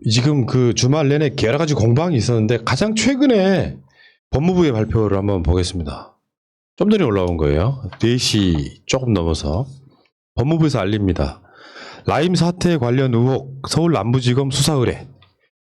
지금 그 주말 내내 여러 가지 공방이 있었는데 가장 최근에 법무부의 발표를 한번 보겠습니다. 좀 전에 올라온 거예요. 4시 조금 넘어서 법무부에서 알립니다. 라임 사태 관련 의혹 서울 남부지검 수사 의뢰.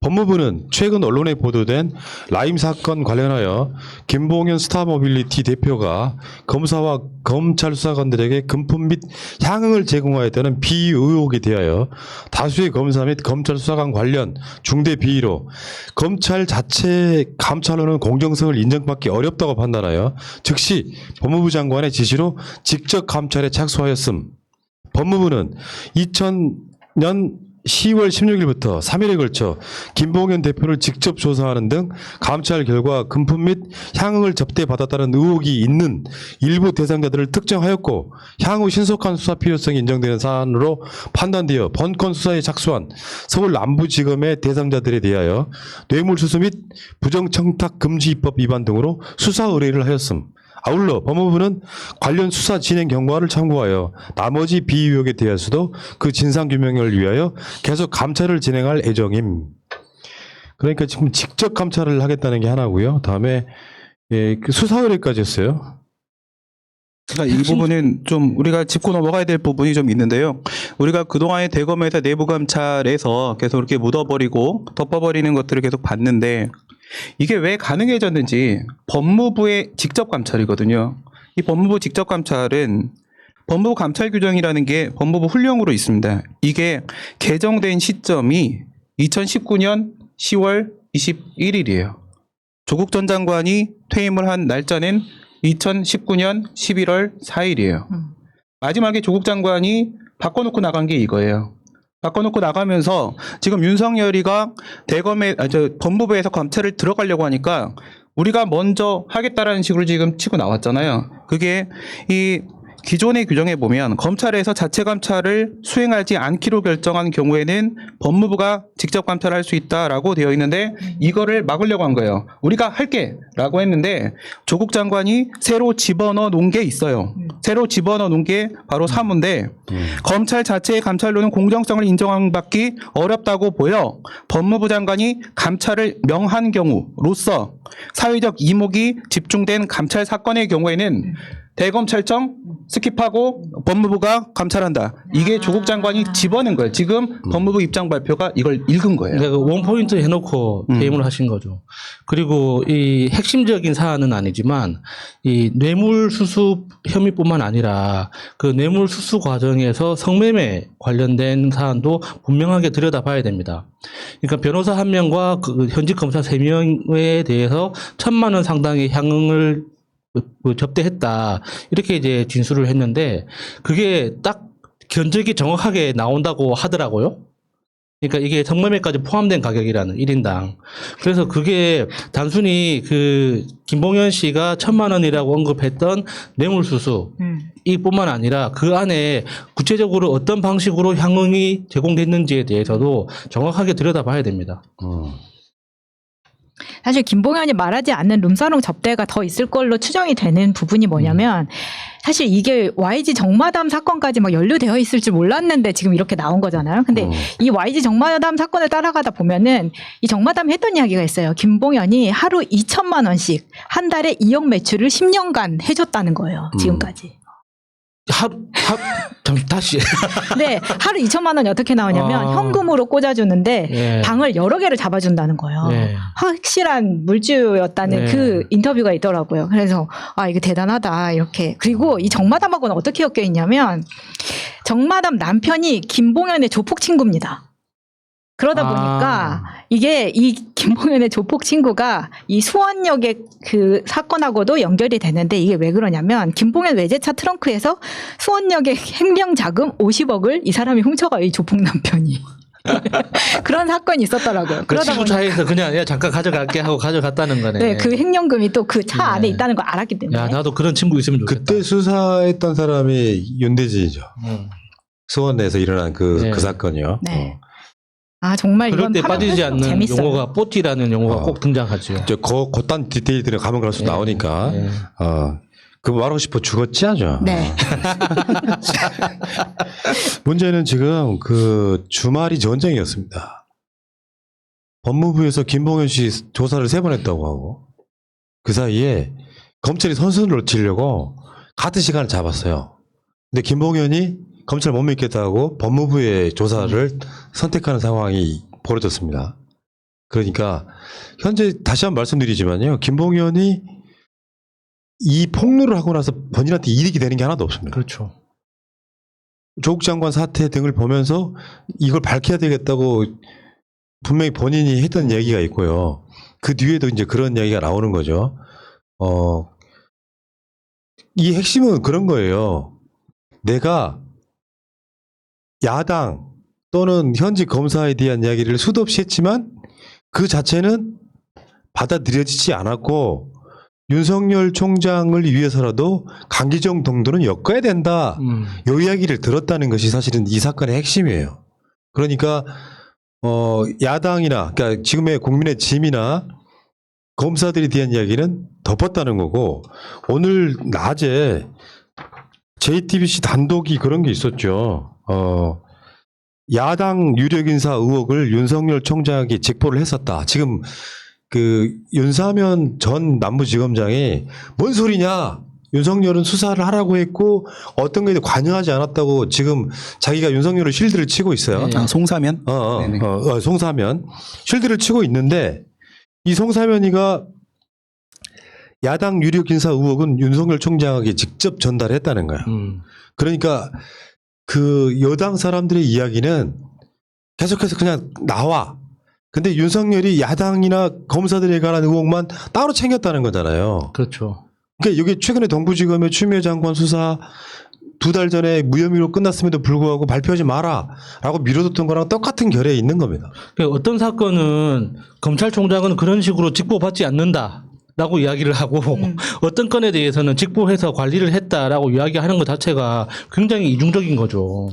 법무부는 최근 언론에 보도된 라임 사건 관련하여 김봉현 스타모빌리티 대표가 검사와 검찰 수사관들에게 금품 및 향응을 제공하였다는 비의혹에 대하여 다수의 검사 및 검찰 수사관 관련 중대 비의로 검찰 자체 감찰로는 공정성을 인정받기 어렵다고 판단하여 즉시 법무부 장관의 지시로 직접 감찰에 착수하였음. 법무부는 2000년 10월 16일부터 3일에 걸쳐 김봉현 대표를 직접 조사하는 등 감찰 결과 금품 및 향응을 접대받았다는 의혹이 있는 일부 대상자들을 특정하였고 향후 신속한 수사 필요성이 인정되는 사안으로 판단되어 번건 수사에 착수한 서울 남부지검의 대상자들에 대하여 뇌물수수 및 부정청탁금지법 위반 등으로 수사 의뢰를 하였음. 아울러 법무부는 관련 수사 진행 경과를 참고하여 나머지 비의혹에 대해서도 그 진상규명을 위하여 계속 감찰을 진행할 예정임. 그러니까 지금 직접 감찰을 하겠다는 게 하나고요. 다음에 그 수사 의뢰까지 했어요. 그러니까 이 부분은 좀 우리가 짚고 넘어가야 될 부분이 좀 있는데요. 우리가 그동안에 대검에서 내부 감찰에서 계속 이렇게 묻어버리고 덮어버리는 것들을 계속 봤는데 이게 왜 가능해졌는지 법무부의 직접 감찰이거든요. 이 법무부 직접 감찰은 법무부 감찰 규정이라는 게 법무부 훈령으로 있습니다. 이게 개정된 시점이 2019년 10월 21일이에요. 조국 전 장관이 퇴임을 한 날짜는 2019년 11월 4일이에요. 마지막에 조국 장관이 바꿔놓고 나간 게 이거예요. 바꿔놓고 나가면서 지금 윤석열이가 법무부에서 감찰을 들어가려고 하니까 우리가 먼저 하겠다라는 식으로 지금 치고 나왔잖아요. 그게 이 기존의 규정에 보면 검찰에서 자체 감찰을 수행하지 않기로 결정한 경우에는 법무부가 직접 감찰할 수 있다라고 되어 있는데 이거를 막으려고 한 거예요. 우리가 할게라고 했는데 조국 장관이 새로 집어넣어 놓은 게 있어요. 새로 집어넣어 놓은 게 바로 사무인데 검찰 자체의 감찰로는 공정성을 인정받기 어렵다고 보여 법무부 장관이 감찰을 명한 경우로서 사회적 이목이 집중된 감찰 사건의 경우에는 대검찰청 스킵하고 법무부가 감찰한다. 이게 조국 장관이 집어낸 거예요. 지금 법무부 입장 발표가 이걸 읽은 거예요. 그러니까 그 원포인트 해놓고 퇴임을 하신 거죠. 그리고 이 핵심적인 사안은 아니지만 이 뇌물수수 혐의뿐만 아니라 그 뇌물수수 과정에서 성매매 관련된 사안도 분명하게 들여다봐야 됩니다. 그러니까 변호사 1명과 그 현직 검사 3명에 대해서 1,000만 원 상당의 향응을 접대했다. 이렇게 이제 진술을 했는데 그게 딱 견적이 정확하게 나온다고 하더라고요. 그러니까 이게 성매매까지 포함된 가격이라는 1인당. 그래서 그게 단순히 그 김봉현 씨가 1,000만 원이라고 언급했던 뇌물수수 이뿐만 아니라 그 안에 구체적으로 어떤 방식으로 향응이 제공됐는지에 대해서도 정확하게 들여다봐야 됩니다. 사실 김봉현이 말하지 않는 룸사롱 접대가 더 있을 걸로 추정이 되는 부분이 뭐냐면 사실 이게 YG 정마담 사건까지 막 연루되어 있을 줄 몰랐는데 지금 이렇게 나온 거잖아요. 근데 이 YG 정마담 사건을 따라가다 보면은 이 정마담이 했던 이야기가 있어요. 김봉현이 하루 2천만 원씩 한 달에 2억 매출을 10년간 해줬다는 거예요. 지금까지. 다시. 네, 하루 2천만 원이 어떻게 나오냐면 현금으로 꽂아주는데 예. 방을 여러 개를 잡아준다는 거예요. 예. 확실한 물주였다는 예. 그 인터뷰가 있더라고요. 그래서 아 이게 대단하다 이렇게. 그리고 이 정마담하고는 어떻게 엮여 있냐면 정마담 남편이 김봉현의 조폭 친구입니다. 그러다 보니까 이게 이 김봉현의 조폭 친구가 이 수원역의 그 사건하고도 연결이 되는데 이게 왜 그러냐면 김봉현 외제차 트렁크에서 수원역의 횡령 자금 50억을 이 사람이 훔쳐가요. 이 조폭 남편이. 그런 사건이 있었더라고요. 그 친구 차에서 그냥 야 잠깐 가져갈게 하고 가져갔다는 거네. 네, 그 횡령금이 또 그 차 안에 있다는 걸 알았기 때문에. 야 나도 그런 친구 있으면 좋겠다. 그때 수사했던 사람이 윤대진이죠. 수원에서 일어난 그 사건이요. 네. 아 정말 그럴 이건 때 빠지지 않는 재밌어요. 용어가 뽀티라는 용어가 꼭 등장하죠. 그딴 디테일들은 가면 갈수록 나오니까. 그 말하고 싶어 죽었지 하죠. 네. 문제는 지금 그 주말이 전쟁이었습니다. 법무부에서 김봉현 씨 조사를 3번 했다고 하고 그 사이에 검찰이 선수를 놓치려고 같은 시간을 잡았어요. 근데 김봉현이 검찰 못 믿겠다고 법무부의 조사를 선택하는 상황이 벌어졌습니다. 그러니까 현재 다시 한번 말씀드리지만요. 김봉현이 이 폭로를 하고 나서 본인한테 이득이 되는 게 하나도 없습니다. 그렇죠. 조국 장관 사태 등을 보면서 이걸 밝혀야 되겠다고 분명히 본인이 했던 얘기가 있고요. 그 뒤에도 이제 그런 얘기가 나오는 거죠. 이 핵심은 그런 거예요. 내가 야당 또는 현직 검사에 대한 이야기를 수도 없이 했지만 그 자체는 받아들여지지 않았고 윤석열 총장을 위해서라도 강기정 동도는 엮어야 된다. 요 이야기를 들었다는 것이 사실은 이 사건의 핵심이에요. 그러니까 야당이나 그러니까 지금의 국민의 짐이나 검사들에 대한 이야기는 덮었다는 거고 오늘 낮에 JTBC 단독이 그런 게 있었죠. 야당 유력 인사 의혹을 윤석열 총장에게 직보를 했었다. 지금 그 윤사면 전 남부지검장이 뭔 소리냐? 윤석열은 수사를 하라고 했고 어떤 거에도 관여하지 않았다고 지금 자기가 윤석열을 실드를 치고 있어요. 아, 송사면? 네네. 송사면 실드를 치고 있는데 이 송사면이가 야당 유력 인사 의혹은 윤석열 총장에게 직접 전달했다는 거야. 그러니까 그 여당 사람들의 이야기는 계속해서 그냥 나와. 근데 윤석열이 야당이나 검사들에 관한 의혹만 따로 챙겼다는 거잖아요. 그렇죠. 그러니까 여기 최근에 동부지검의 추미애 장관 수사 2달 전에 무혐의로 끝났음에도 불구하고 발표하지 마라라고 미뤄뒀던 거랑 똑같은 결에 있는 겁니다. 그러니까 어떤 사건은 검찰총장은 그런 식으로 직보받지 않는다라고 이야기를 하고 어떤 건에 대해서는 직보해서 관리를 했다라고 이야기하는 것 자체가 굉장히 이중적인 거죠.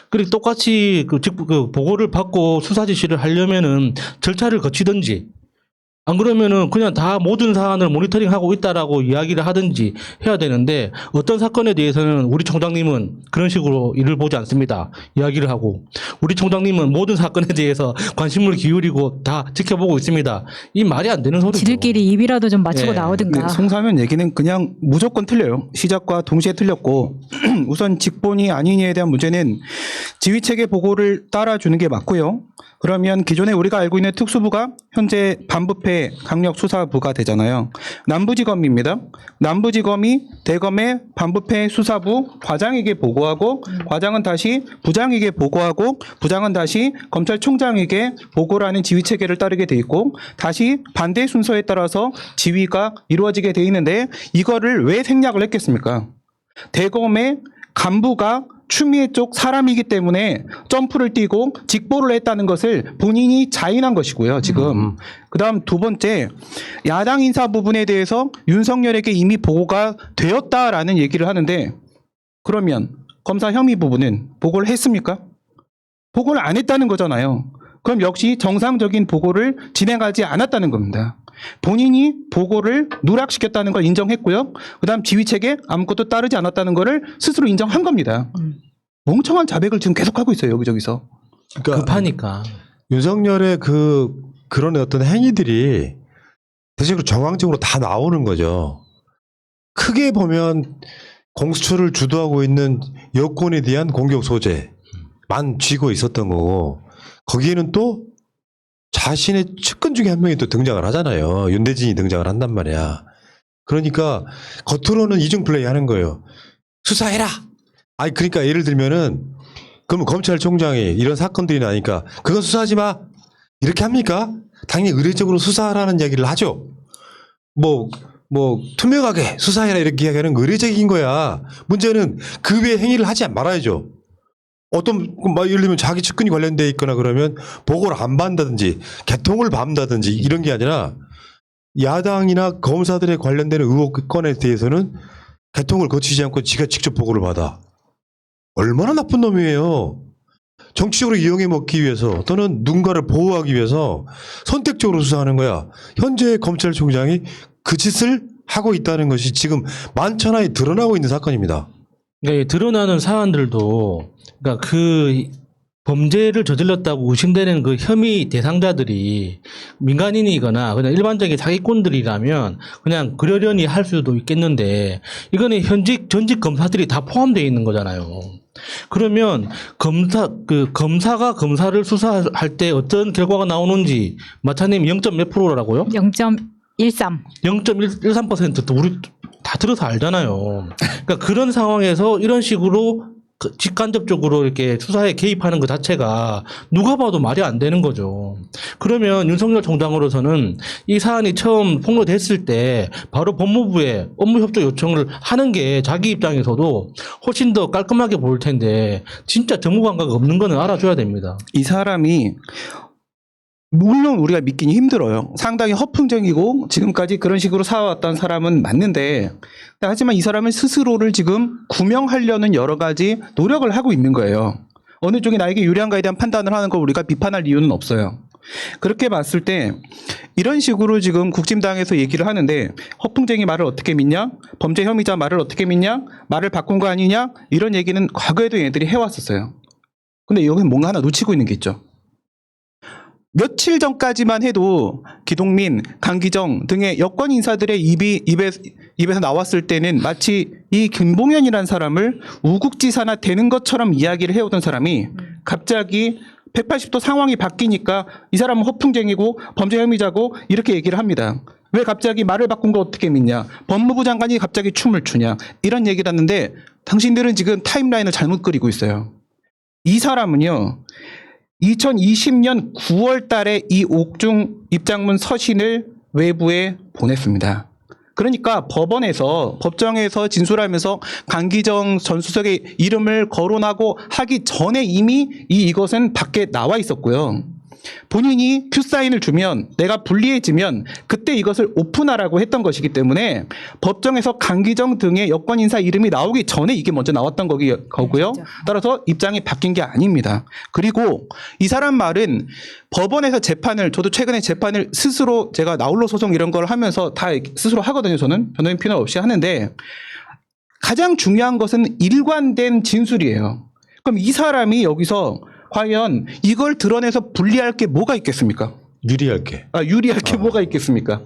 그리고 똑같이 그 보고를 받고 수사 지시를 하려면은 절차를 거치든지 안 그러면은 그냥 다 모든 사안을 모니터링하고 있다라고 이야기를 하든지 해야 되는데 어떤 사건에 대해서는 우리 총장님은 그런 식으로 일을 보지 않습니다. 이야기를 하고 우리 총장님은 모든 사건에 대해서 관심을 기울이고 다 지켜보고 있습니다. 이 말이 안 되는 소리죠. 지들끼리 입이라도 좀 맞추고 네. 나오든가. 송사면 얘기는 그냥 무조건 틀려요. 시작과 동시에 틀렸고 우선 직본이 아니니에 대한 문제는 지휘체계 보고를 따라주는 게 맞고요. 그러면 기존에 우리가 알고 있는 특수부가 현재 반부패 강력수사부가 되잖아요. 남부지검입니다. 남부지검이 대검의 반부패 수사부 과장에게 보고하고 과장은 다시 부장에게 보고하고 부장은 다시 검찰총장에게 보고를 하는 지휘체계를 따르게 돼 있고 다시 반대 순서에 따라서 지휘가 이루어지게 돼 있는데 이거를 왜 생략을 했겠습니까? 대검의 간부가 추미애 쪽 사람이기 때문에 점프를 뛰고 직보를 했다는 것을 본인이 자인한 것이고요, 지금. 그 다음 두 번째, 야당 인사 부분에 대해서 윤석열에게 이미 보고가 되었다라는 얘기를 하는데 그러면 검사 혐의 부분은 보고를 했습니까? 보고를 안 했다는 거잖아요. 그럼 역시 정상적인 보고를 진행하지 않았다는 겁니다. 본인이 보고를 누락시켰다는 걸 인정했고요. 그다음 지휘체계 아무것도 따르지 않았다는 거를 스스로 인정한 겁니다. 멍청한 자백을 지금 계속하고 있어요. 여기저기서. 그러니까 급하니까. 윤석열의 그런 어떤 행위들이 대체적으로 정황적으로 다 나오는 거죠. 크게 보면 공수처를 주도하고 있는 여권에 대한 공격 소재만 쥐고 있었던 거고 거기에는 또 자신의 측근 중에 한 명이 또 등장을 하잖아요. 윤대진이 등장을 한단 말이야. 그러니까 겉으로는 이중 플레이 하는 거예요. 수사해라. 아니 그러니까 예를 들면은 그럼 검찰총장이 이런 사건들이 나니까 그건 수사하지 마. 이렇게 합니까? 당연히 의례적으로 수사하라는 얘기를 하죠. 뭐 투명하게 수사해라 이렇게 이야기하는 거 의례적인 거야. 문제는 그 외의 행위를 하지 말아야죠. 어떤 예를 들면 자기 측근이 관련돼 있거나 그러면 보고를 안 받는다든지 개통을 받는다든지 이런 게 아니라 야당이나 검사들에 관련되는 의혹건에 대해서는 개통을 거치지 않고 지가 직접 보고를 받아. 얼마나 나쁜 놈이에요. 정치적으로 이용해 먹기 위해서 또는 누군가를 보호하기 위해서 선택적으로 수사하는 거야. 현재 검찰총장이 그 짓을 하고 있다는 것이 지금 만천하에 드러나고 있는 사건입니다. 네, 드러나는 사안들도 그러니까 그 범죄를 저질렀다고 의심되는 그 혐의 대상자들이 민간인이거나 그냥 일반적인 사기꾼들이라면 그냥 그러려니 할 수도 있겠는데 이거는 전직 검사들이 다 포함되어 있는 거잖아요. 그러면 검사가 검사를 수사할 때 어떤 결과가 나오는지 마차님 0. 몇 프로라고요? 0.13. 0.13%도 우리 다 들어서 알잖아요. 그러니까 그런 상황에서 이런 식으로 직간접적으로 이렇게 수사에 개입하는 것 자체가 누가 봐도 말이 안 되는 거죠. 그러면 윤석열 총장으로서는 이 사안이 처음 폭로됐을 때 바로 법무부에 업무협조 요청을 하는 게 자기 입장에서도 훨씬 더 깔끔하게 보일 텐데 진짜 정무감각 없는 거는 알아줘야 됩니다. 이 사람이 물론 우리가 믿기는 힘들어요. 상당히 허풍쟁이고 지금까지 그런 식으로 살아왔던 사람은 맞는데 하지만 이 사람은 스스로를 지금 구명하려는 여러 가지 노력을 하고 있는 거예요. 어느 쪽이 나에게 유리한가에 대한 판단을 하는 걸 우리가 비판할 이유는 없어요. 그렇게 봤을 때 이런 식으로 지금 국힘당에서 얘기를 하는데 허풍쟁이 말을 어떻게 믿냐? 범죄 혐의자 말을 어떻게 믿냐? 말을 바꾼 거 아니냐? 이런 얘기는 과거에도 얘들이 해왔었어요. 근데 여기는 뭔가 하나 놓치고 있는 게 있죠. 며칠 전까지만 해도 기동민, 강기정 등의 여권 인사들의 입에서 나왔을 때는 마치 이 김봉현이라는 사람을 우국지사나 되는 것처럼 이야기를 해오던 사람이 갑자기 180도 상황이 바뀌니까 이 사람은 허풍쟁이고 범죄 혐의자고 이렇게 얘기를 합니다. 왜 갑자기 말을 바꾼 거 어떻게 믿냐? 법무부 장관이 갑자기 춤을 추냐? 이런 얘기를 하는데 당신들은 지금 타임라인을 잘못 그리고 있어요. 이 사람은요. 2020년 9월 달에 이 옥중 입장문 서신을 외부에 보냈습니다. 그러니까 법정에서 진술하면서 강기정 전 수석의 이름을 거론하고 하기 전에 이미 이것은 밖에 나와 있었고요. 본인이 큐사인을 주면 내가 불리해지면 그때 이것을 오픈하라고 했던 것이기 때문에 법정에서 강기정 등의 여권 인사 이름이 나오기 전에 이게 먼저 나왔던 거고요. 따라서 입장이 바뀐 게 아닙니다. 그리고 이 사람 말은 법원에서 저도 최근에 재판을 스스로 제가 나홀로 소송 이런 걸 하면서 다 스스로 하거든요. 저는 변호인 필요 없이 하는데 가장 중요한 것은 일관된 진술이에요. 그럼 이 사람이 여기서 과연 이걸 드러내서 불리할 게 뭐가 있겠습니까? 유리할 게. 유리할 게 뭐가 있겠습니까?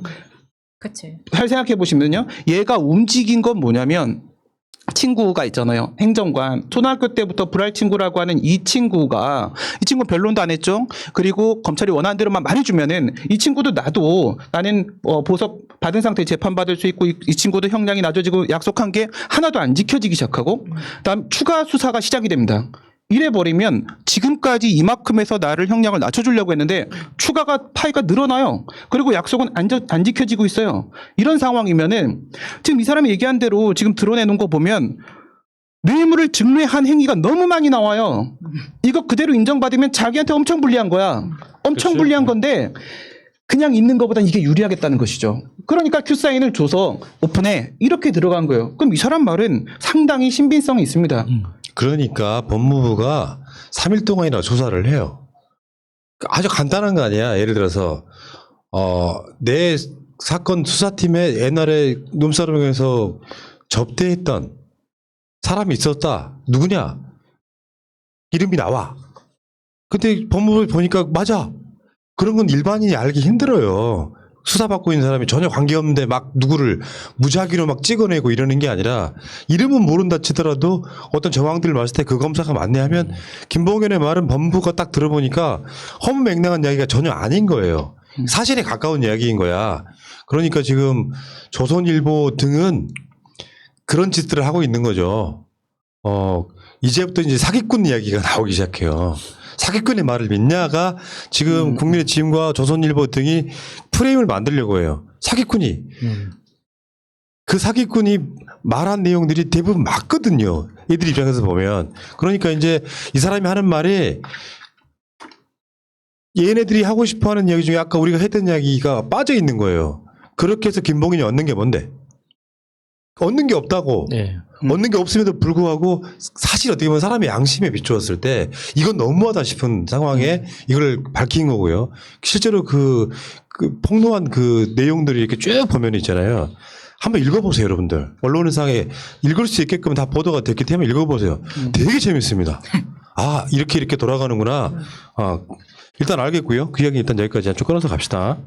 그치. 잘 생각해 보시면요. 얘가 움직인 건 뭐냐면 친구가 있잖아요. 행정관. 초등학교 때부터 불알 친구라고 하는 이 친구 변론도 안 했죠. 그리고 검찰이 원하는 대로만 말해주면은 이 친구도 나는 보석 받은 상태에 재판받을 수 있고 이 친구도 형량이 낮아지고 약속한 게 하나도 안 지켜지기 시작하고 그다음 추가 수사가 시작이 됩니다. 이래버리면 지금까지 이만큼에서 나를 형량을 낮춰주려고 했는데 추가가 파이가 늘어나요. 그리고 약속은 안 지켜지고 있어요. 이런 상황이면은 지금 이 사람이 얘기한 대로 지금 드러내놓은 거 보면 뇌물을 증례한 행위가 너무 많이 나와요. 이거 그대로 인정받으면 자기한테 엄청 불리한 거야. 엄청 그치? 불리한 건데 그냥 있는 것보단 이게 유리하겠다는 것이죠. 그러니까 큐사인을 줘서 오픈해 이렇게 들어간 거예요. 그럼 이 사람 말은 상당히 신빙성이 있습니다. 그러니까 법무부가 3일 동안이나 조사를 해요. 아주 간단한 거 아니야. 예를 들어서 내 사건 수사팀에 옛날에 눈사람에서 접대했던 사람이 있었다. 누구냐? 이름이 나와. 근데 법무부에 보니까 맞아. 그런 건 일반인이 알기 힘들어요. 수사받고 있는 사람이 전혀 관계없는데 막 누구를 무작위로 막 찍어내고 이러는 게 아니라 이름은 모른다 치더라도 어떤 정황들을 봤을 때 그 검사가 맞네 하면 김봉현의 말은 법무부가 딱 들어보니까 허무맹랑한 이야기가 전혀 아닌 거예요. 사실에 가까운 이야기인 거야. 그러니까 지금 조선일보 등은 그런 짓들을 하고 있는 거죠. 이제부터 이제 사기꾼 이야기가 나오기 시작해요. 사기꾼의 말을 믿냐가 지금 국민의 지음과 조선일보 등이 프레임을 만들려고 해요. 사기꾼이. 그 사기꾼이 말한 내용들이 대부분 맞거든요. 애들 입장에서 보면. 그러니까 이제 이 사람이 하는 말이 얘네들이 하고 싶어 하는 이야기 중에 아까 우리가 했던 이야기가 빠져 있는 거예요. 그렇게 해서 김봉인이 얻는 게 뭔데? 얻는 게 없다고. 네. 얻는 게 없음에도 불구하고 사실 어떻게 보면 사람의 양심에 비추었을 때 이건 너무하다 싶은 상황에 이걸 밝힌 거고요. 실제로 그 폭로한 그 내용들이 이렇게 쭉 보면 있잖아요. 한번 읽어보세요, 여러분들. 언론상에 읽을 수 있게끔 다 보도가 됐기 때문에 읽어보세요. 되게 재밌습니다. 아, 이렇게 돌아가는구나. 아, 일단 알겠고요. 그 이야기 일단 여기까지 좀 끊어서 갑시다.